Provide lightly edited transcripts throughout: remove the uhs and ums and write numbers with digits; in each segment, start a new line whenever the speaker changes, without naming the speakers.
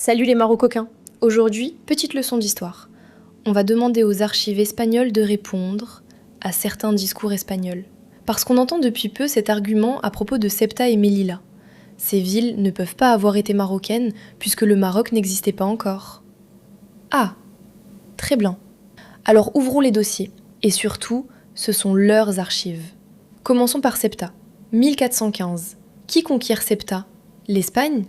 Salut les Marocoquins. Aujourd'hui, petite leçon d'histoire. On va demander aux archives espagnoles de répondre à certains discours espagnols. Parce qu'on entend depuis peu cet argument à propos de Ceuta et Melilla. Ces villes ne peuvent pas avoir été marocaines puisque le Maroc n'existait pas encore. Ah, très bien. Alors ouvrons les dossiers. Et surtout, ce sont leurs archives. Commençons par Ceuta. 1415. Qui conquiert Ceuta? L'Espagne?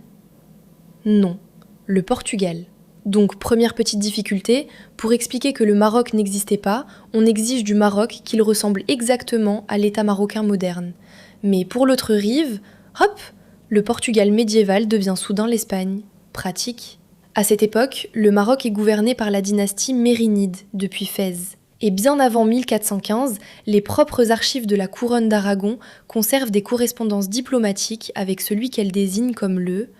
Non, le Portugal. Donc, première petite difficulté, pour expliquer que le Maroc n'existait pas, on exige du Maroc qu'il ressemble exactement à l'État marocain moderne. Mais pour l'autre rive, hop, le Portugal médiéval devient soudain l'Espagne. Pratique. À cette époque, le Maroc est gouverné par la dynastie mérinide depuis Fès. Et bien avant 1415, les propres archives de la couronne d'Aragon conservent des correspondances diplomatiques avec celui qu'elle désigne comme le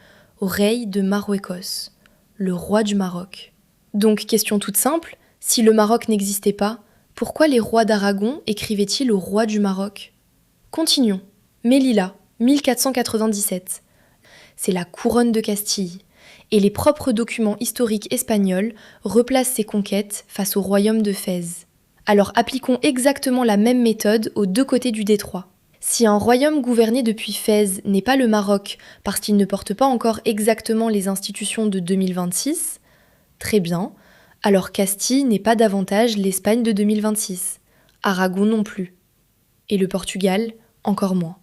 rei de Marruecos, le roi du Maroc. Donc, question toute simple, si le Maroc n'existait pas, pourquoi les rois d'Aragon écrivaient-ils au roi du Maroc? Continuons. Melilla, 1497. C'est la couronne de Castille. Et les propres documents historiques espagnols replacent ces conquêtes face au royaume de Fès. Alors appliquons exactement la même méthode aux deux côtés du détroit. Si un royaume gouverné depuis Fès n'est pas le Maroc parce qu'il ne porte pas encore exactement les institutions de 2026, très bien, alors Castille n'est pas davantage l'Espagne de 2026, Aragon non plus, et le Portugal encore moins.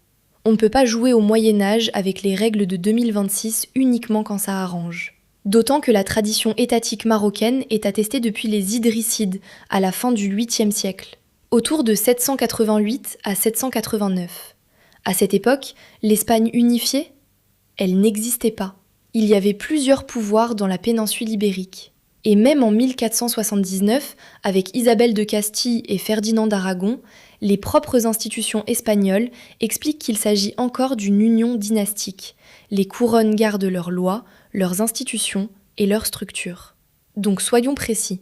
On ne peut pas jouer au Moyen-Âge avec les règles de 2026 uniquement quand ça arrange. D'autant que la tradition étatique marocaine est attestée depuis les Idrissides, à la fin du 8e siècle. Autour de 788 à 789. À cette époque, l'Espagne unifiée, elle n'existait pas. Il y avait plusieurs pouvoirs dans la péninsule ibérique. Et même en 1479, avec Isabelle de Castille et Ferdinand d'Aragon, les propres institutions espagnoles expliquent qu'il s'agit encore d'une union dynastique. Les couronnes gardent leurs lois, leurs institutions et leurs structures. Donc soyons précis.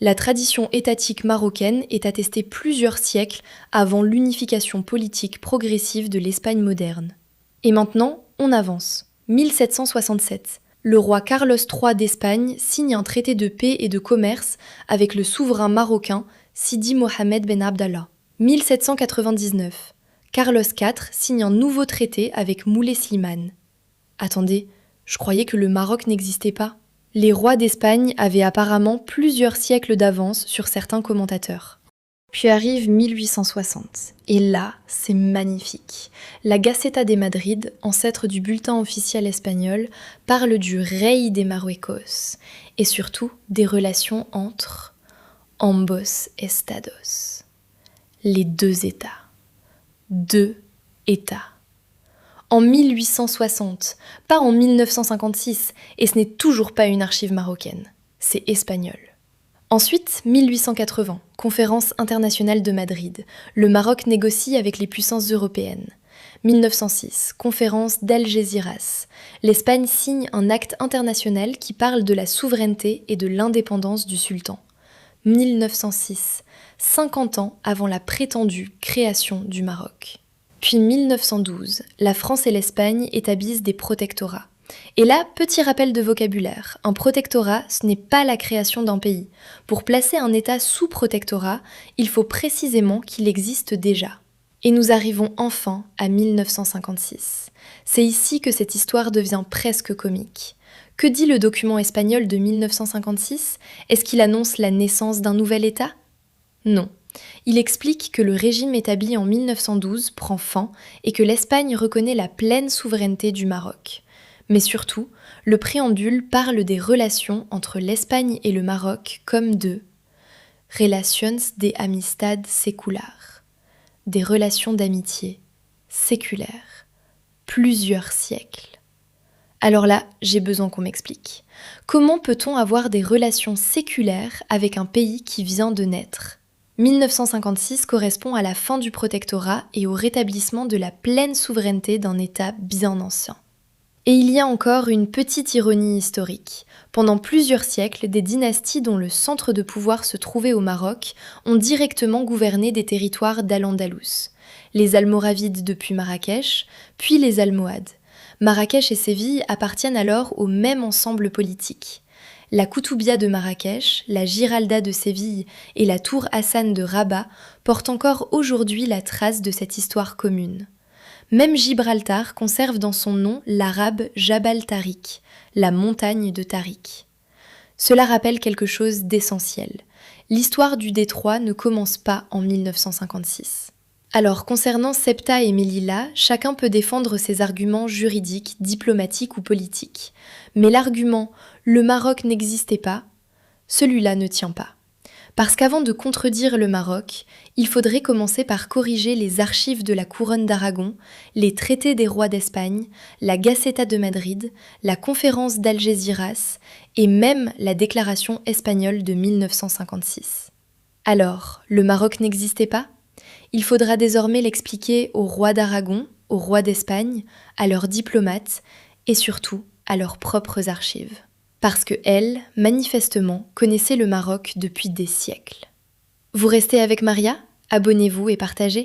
La tradition étatique marocaine est attestée plusieurs siècles avant l'unification politique progressive de l'Espagne moderne. Et maintenant, on avance. 1767. Le roi Carlos III d'Espagne signe un traité de paix et de commerce avec le souverain marocain Sidi Mohamed Ben Abdallah. 1799. Carlos IV signe un nouveau traité avec Moulay Slimane. Attendez, je croyais que le Maroc n'existait pas. Les rois d'Espagne avaient apparemment plusieurs siècles d'avance sur certains commentateurs. Puis arrive 1860. Et là, c'est magnifique. La Gaceta de Madrid, ancêtre du bulletin officiel espagnol, parle du rei de Marruecos et surtout des relations entre ambos estados. Les deux États. Deux États. En 1860, pas en 1956, et ce n'est toujours pas une archive marocaine, c'est espagnol. Ensuite, 1880, conférence internationale de Madrid. Le Maroc négocie avec les puissances européennes. 1906, conférence d'Algésiras. L'Espagne signe un acte international qui parle de la souveraineté et de l'indépendance du sultan. 1906, 50 ans avant la prétendue création du Maroc. Puis 1912, la France et l'Espagne établissent des protectorats. Et là, petit rappel de vocabulaire, un protectorat, ce n'est pas la création d'un pays. Pour placer un État sous protectorat, il faut précisément qu'il existe déjà. Et nous arrivons enfin à 1956. C'est ici que cette histoire devient presque comique. Que dit le document espagnol de 1956 ? Est-ce qu'il annonce la naissance d'un nouvel État ? Non. Il explique que le régime établi en 1912 prend fin et que l'Espagne reconnaît la pleine souveraineté du Maroc. Mais surtout, le préambule parle des relations entre l'Espagne et le Maroc comme de relations de amistad secular, des relations d'amitié séculaires, plusieurs siècles. Alors là, j'ai besoin qu'on m'explique. Comment peut-on avoir des relations séculaires avec un pays qui vient de naître ? 1956 correspond à la fin du protectorat et au rétablissement de la pleine souveraineté d'un État bien ancien. Et il y a encore une petite ironie historique. Pendant plusieurs siècles, des dynasties dont le centre de pouvoir se trouvait au Maroc ont directement gouverné des territoires d'Al-Andalus. Les Almoravides depuis Marrakech, puis les Almohades. Marrakech et Séville appartiennent alors au même ensemble politique. La Koutoubia de Marrakech, la Giralda de Séville et la tour Hassan de Rabat portent encore aujourd'hui la trace de cette histoire commune. Même Gibraltar conserve dans son nom l'arabe Jabal Tariq, la montagne de Tariq. Cela rappelle quelque chose d'essentiel. L'histoire du détroit ne commence pas en 1956. Alors, concernant Ceuta et Melilla, chacun peut défendre ses arguments juridiques, diplomatiques ou politiques. Mais l'argument « le Maroc n'existait pas », celui-là ne tient pas. Parce qu'avant de contredire le Maroc, il faudrait commencer par corriger les archives de la couronne d'Aragon, les traités des rois d'Espagne, la Gaceta de Madrid, la conférence d'Algésiras et même la déclaration espagnole de 1956. Alors, le Maroc n'existait pas ? Il faudra désormais l'expliquer aux rois d'Aragon, aux rois d'Espagne, à leurs diplomates et surtout à leurs propres archives. Parce que elles, manifestement, connaissaient le Maroc depuis des siècles. Vous restez avec Maria ? Abonnez-vous et partagez.